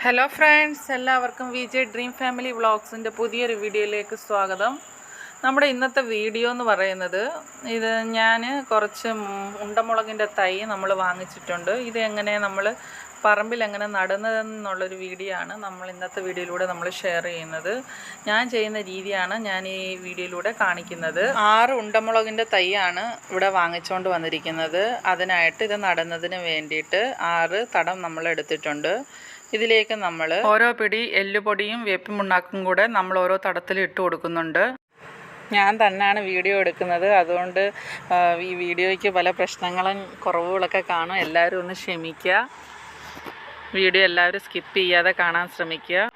Hello friends, എല്ലാവർക്കും V J dream family വ്ളോഗ്സിൻ്റെ പുതിയൊരു വീഡിയോയിലേക്ക് സ്വാഗതം. നമ്മുടെ ഇന്നത്തെ വീഡിയോ എന്ന് പറയുന്നത്, ഇത് ഞാൻ കുറച്ച് ഉണ്ടമുളകിൻ്റെ തൈ നമ്മൾ വാങ്ങിച്ചിട്ടുണ്ട്. ഇത് എങ്ങനെ നമ്മൾ പറമ്പിൽ എങ്ങനെ നടുന്നതെന്നുള്ളൊരു വീഡിയോ ആണ് നമ്മൾ ഇന്നത്തെ വീഡിയോയിലൂടെ നമ്മൾ ഷെയർ ചെയ്യുന്നത്. ഞാൻ ചെയ്യുന്ന രീതിയാണ് ഞാൻ ഈ വീഡിയോയിലൂടെ കാണിക്കുന്നത്. 6 ഉണ്ടമുളകിൻ്റെ തൈയാണ് ഇവിടെ വാങ്ങിച്ചുകൊണ്ട് വന്നിരിക്കുന്നത്. അതിനായിട്ട് ഇത് നടുന്നതിന് വേണ്ടിയിട്ട് 6 തടം നമ്മൾ എടുത്തിട്ടുണ്ട്. ഇതിലേക്ക് നമ്മൾ ഓരോ പിടി എല്ലുപൊടിയും വേപ്പിൻ പിണ്ണാക്കും കൂടെ നമ്മൾ ഓരോ തടത്തിൽ ഇട്ട് കൊടുക്കുന്നുണ്ട്. ഞാൻ തന്നെയാണ് വീഡിയോ എടുക്കുന്നത്, അതുകൊണ്ട് ഈ വീഡിയോയ്ക്ക് പല പ്രശ്നങ്ങളും കുറവുകളൊക്കെ കാണും. എല്ലാവരും ഒന്ന് ക്ഷമിക്കുക. വീഡിയോ എല്ലാവരും സ്കിപ്പ് ചെയ്യാതെ കാണാൻ ശ്രമിക്കുക.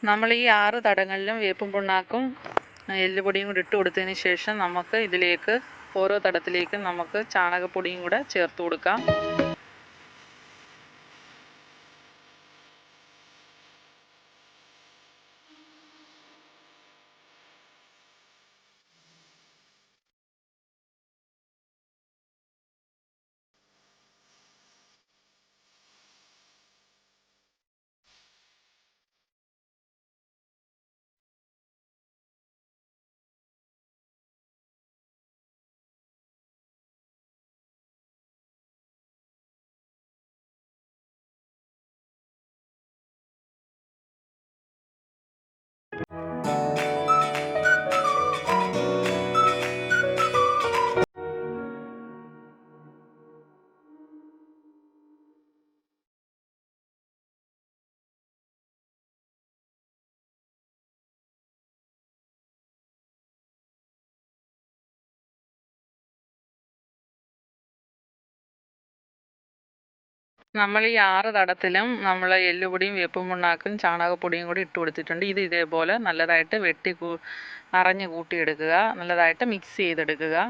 നമ്മൾ ഈ 6 തടങ്ങളിലും വേപ്പും പിണ്ണാക്കും എല്ലുപൊടിയും കൂടി ഇട്ട് കൊടുത്തതിന് ശേഷം നമുക്ക് ഇതിലേക്ക് ഓരോ തടത്തിലേക്കും നമുക്ക് ചാണകപ്പൊടിയും കൂടെ ചേർത്ത് കൊടുക്കാം. നമ്മൾ ഈ 6 തടത്തിലും നമ്മൾ എല്ലുപൊടിയും വേപ്പും പിണ്ണാക്കും ചാണകപ്പൊടിയും കൂടി ഇട്ട് കൊടുത്തിട്ടുണ്ട്. ഇത് ഇതേപോലെ നല്ലതായിട്ട് അറഞ്ഞ് കൂട്ടിയെടുക്കുക, നല്ലതായിട്ട് മിക്സ് ചെയ്തെടുക്കുക.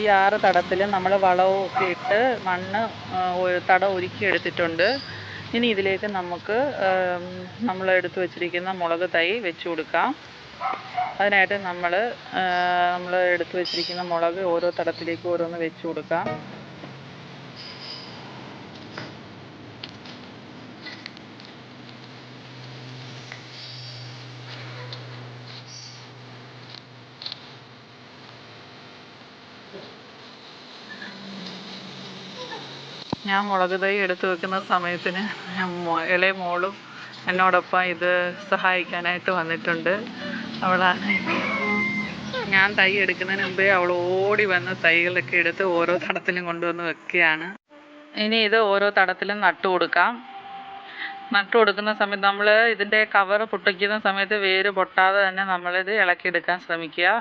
ഈ 6 തടത്തിലും നമ്മൾ വളവും ഒക്കെ ഇട്ട് മണ്ണ് തടം ഒരുക്കി എടുത്തിട്ടുണ്ട്. ഇനി ഇതിലേക്ക് നമുക്ക് നമ്മൾ എടുത്തു വച്ചിരിക്കുന്ന മുളക് തൈ വെച്ച് കൊടുക്കാം. അതിനായിട്ട് നമ്മൾ എടുത്തു വച്ചിരിക്കുന്ന മുളക് ഓരോ തടത്തിലേക്ക് ഓരോന്ന് വെച്ച് കൊടുക്കാം. ഞാൻ മുളക് തൈ എടുത്തു വെക്കുന്ന സമയത്തിന് ഇളയ മോളും എന്നോടൊപ്പം ഇത് സഹായിക്കാനായിട്ട് വന്നിട്ടുണ്ട്. ഞാൻ തൈ എടുക്കുന്നതിന് മുമ്പേ അവൾ ഓടി വന്ന് തൈകളൊക്കെ എടുത്ത് ഓരോ തടത്തിലും കൊണ്ടുവന്ന് വെക്കുകയാണ്. ഇനി ഇത് ഓരോ തടത്തിലും നട്ടു കൊടുക്കാം. നട്ടു കൊടുക്കുന്ന സമയത്ത് നമ്മൾ ഇതിൻ്റെ കവർ പൊട്ടിക്കുന്ന സമയത്ത് വേര് പൊട്ടാതെ തന്നെ നമ്മളിത് ഇളക്കിയെടുക്കാൻ ശ്രമിക്കുക.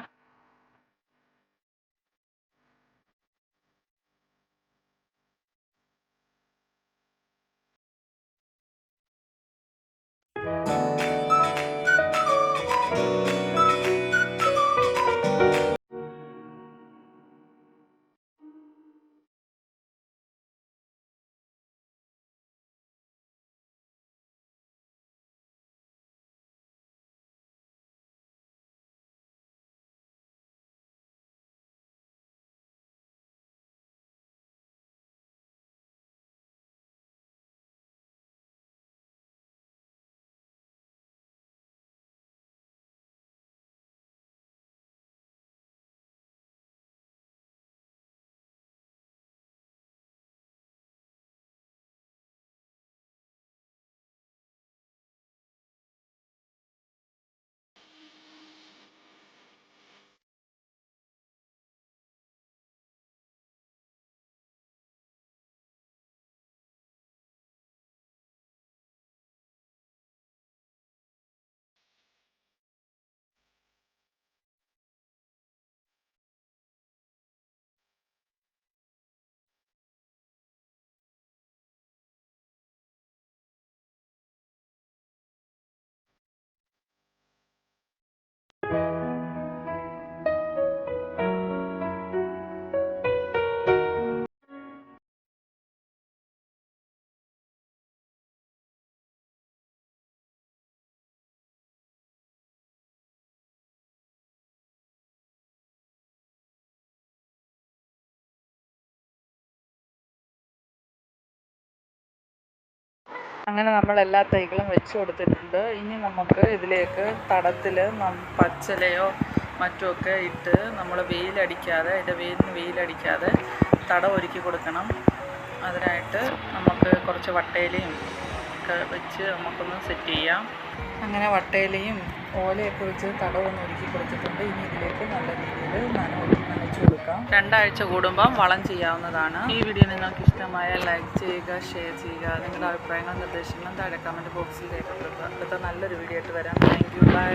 അങ്ങനെ നമ്മൾ എല്ലാ തൈകളും വെച്ച് കൊടുത്തിട്ടുണ്ട്. ഇനി നമുക്ക് ഇതിലേക്ക് തടത്തിൽ പച്ചിലയോ മറ്റുമൊക്കെ ഇട്ട് നമ്മൾ വെയിലടിക്കാതെ, അതിൻ്റെ വേരിന് വെയിലടിക്കാതെ തടം ഒരുക്കി കൊടുക്കണം. അതിനായിട്ട് നമുക്ക് കുറച്ച് വട്ടയിലയും ഒക്കെ വെച്ച് നമുക്കൊന്ന് സെറ്റ് ചെയ്യാം. അങ്ങനെ വട്ടയിലയും ഓലയൊക്കെ വെച്ച് തടമൊന്ന് ഒരുക്കി കൊടുത്തിട്ടുണ്ട്. ഇനി ഇതിലേക്ക് നല്ല രീതിയിൽ നനച്ചു കൊടുക്കാം. 2 ആഴ്ച കൂടുമ്പം വളം ചെയ്യാവുന്നതാണ്. ഈ വീഡിയോ നിങ്ങൾക്ക് ഇഷ്ടമായാൽ ലൈക്ക് ചെയ്യുക, ഷെയർ ചെയ്യുക. നിങ്ങളുടെ അഭിപ്രായങ്ങളും നിർദ്ദേശങ്ങളും താഴെ കമൻറ്റ് ബോക്സിൽ രേഖപ്പെടുത്തുക. അടുത്ത നല്ലൊരു വീഡിയോ ആയിട്ട് വരാം. Thank you. ബൈ.